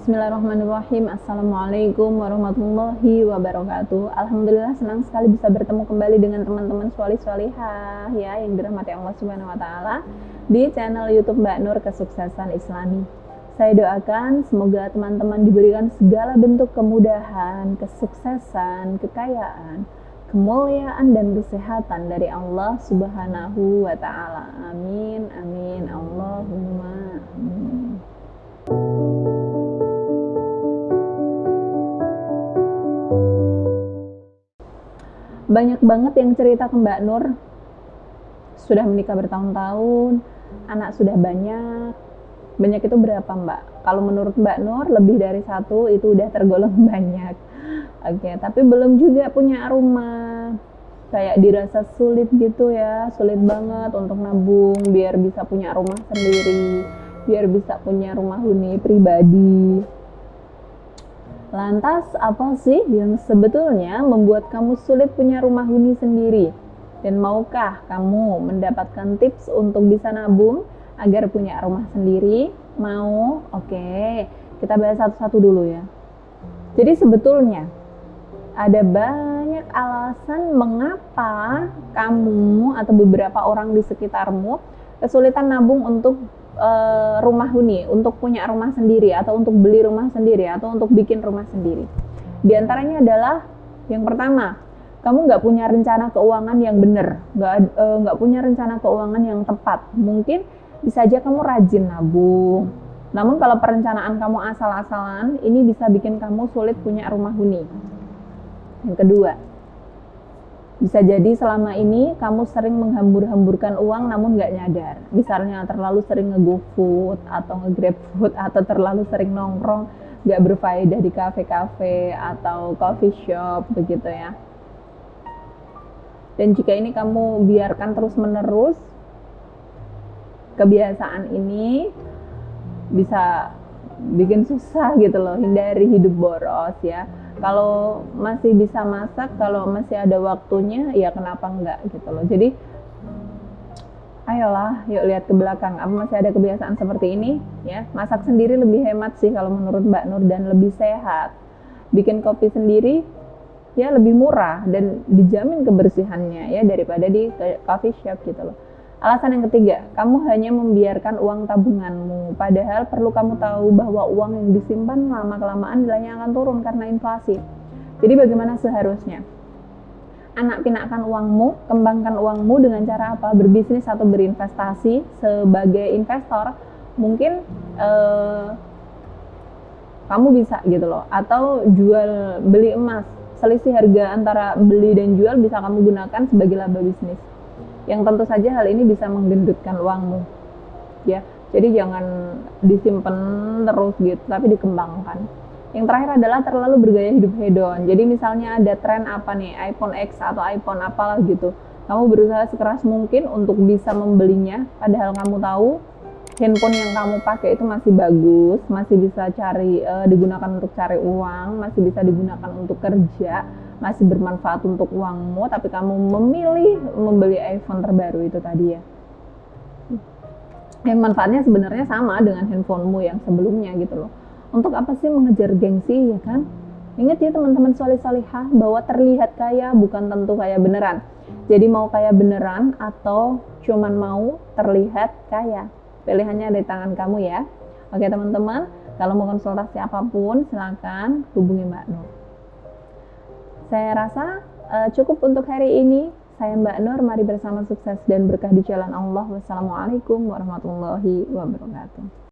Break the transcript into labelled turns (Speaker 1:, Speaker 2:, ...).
Speaker 1: Bismillahirrahmanirrahim. Assalamualaikum warahmatullahi wabarakatuh. Alhamdulillah senang sekali bisa bertemu kembali dengan teman-teman sholih-sholihah ya yang dirahmati Allah Subhanahu wa taala di channel YouTube Mbak Nur Kesuksesan Islami. Saya doakan semoga teman-teman diberikan segala bentuk kemudahan, kesuksesan, kekayaan, kemuliaan dan kesehatan dari Allah Subhanahu wa taala. Amin amin Allahumma amin. Banyak banget yang cerita ke Mbak Nur, sudah menikah bertahun-tahun, anak sudah banyak. Banyak itu berapa Mbak? Kalau menurut Mbak Nur lebih dari satu itu udah tergolong banyak. Oke, tapi belum juga punya rumah. Kayak dirasa sulit gitu ya, sulit banget untuk nabung biar bisa punya rumah sendiri, biar bisa punya rumah huni pribadi. Lantas apa sih yang sebetulnya membuat kamu sulit punya rumah huni sendiri? Dan maukah kamu mendapatkan tips untuk bisa nabung agar punya rumah sendiri? Mau? Oke, kita bahas satu-satu dulu ya. Jadi sebetulnya ada banyak alasan mengapa kamu atau beberapa orang di sekitarmu kesulitan nabung untuk rumah huni, untuk punya rumah sendiri, atau untuk beli rumah sendiri, atau untuk bikin rumah sendiri. Di antaranya adalah yang pertama, kamu nggak punya rencana keuangan yang benar, nggak punya rencana keuangan yang tepat. Mungkin bisa aja kamu rajin nabung, namun kalau perencanaan kamu asal-asalan, ini bisa bikin kamu sulit punya rumah huni. Yang kedua, bisa jadi selama ini kamu sering menghambur-hamburkan uang namun nggak nyadar. Misalnya terlalu sering nge-GoFood atau nge-GrabFood atau terlalu sering nongkrong nggak berfaedah di kafe-kafe atau coffee shop begitu ya. Dan jika ini kamu biarkan terus-menerus, kebiasaan ini bisa bikin susah gitu loh, hindari hidup boros ya. Kalau masih bisa masak, kalau masih ada waktunya, ya kenapa enggak gitu loh. Jadi, ayolah, yuk lihat ke belakang. Apa masih ada kebiasaan seperti ini? Ya, masak sendiri lebih hemat sih kalau menurut Mbak Nur dan lebih sehat. Bikin kopi sendiri, ya lebih murah dan dijamin kebersihannya ya daripada di coffee shop gitu loh. Alasan yang ketiga, kamu hanya membiarkan uang tabunganmu, padahal perlu kamu tahu bahwa uang yang disimpan lama-kelamaan nilainya akan turun karena inflasi. Jadi bagaimana seharusnya? Anak pinakkan uangmu, kembangkan uangmu dengan cara apa? Berbisnis atau berinvestasi. Sebagai investor, mungkin kamu bisa gitu loh, atau jual beli emas. Selisih harga antara beli dan jual bisa kamu gunakan sebagai laba bisnis. Yang tentu saja hal ini bisa menggendutkan uangmu ya, jadi jangan disimpan terus gitu, tapi dikembangkan. Yang terakhir adalah terlalu bergaya hidup hedon. Jadi misalnya ada tren apa nih, iPhone X atau iPhone apalah gitu, kamu berusaha sekeras mungkin untuk bisa membelinya, padahal kamu tahu handphone yang kamu pakai itu masih bagus, masih bisa digunakan untuk cari uang, masih bisa digunakan untuk kerja, masih bermanfaat untuk uangmu, tapi kamu memilih membeli iPhone terbaru itu tadi ya. Yang manfaatnya sebenarnya sama dengan handphonemu yang sebelumnya gitu loh. Untuk apa sih mengejar gengsi ya kan? Ingat ya teman-teman sholih-sholihah bahwa terlihat kaya bukan tentu kaya beneran. Jadi mau kaya beneran atau cuman mau terlihat kaya? Pilihannya ada di tangan kamu ya. Oke teman-teman, kalau mau konsultasi apapun silakan hubungi Mbak Nur. Saya rasa cukup untuk hari ini. Saya Mbak Nur, mari bersama sukses dan berkah di jalan Allah. Wassalamualaikum warahmatullahi wabarakatuh.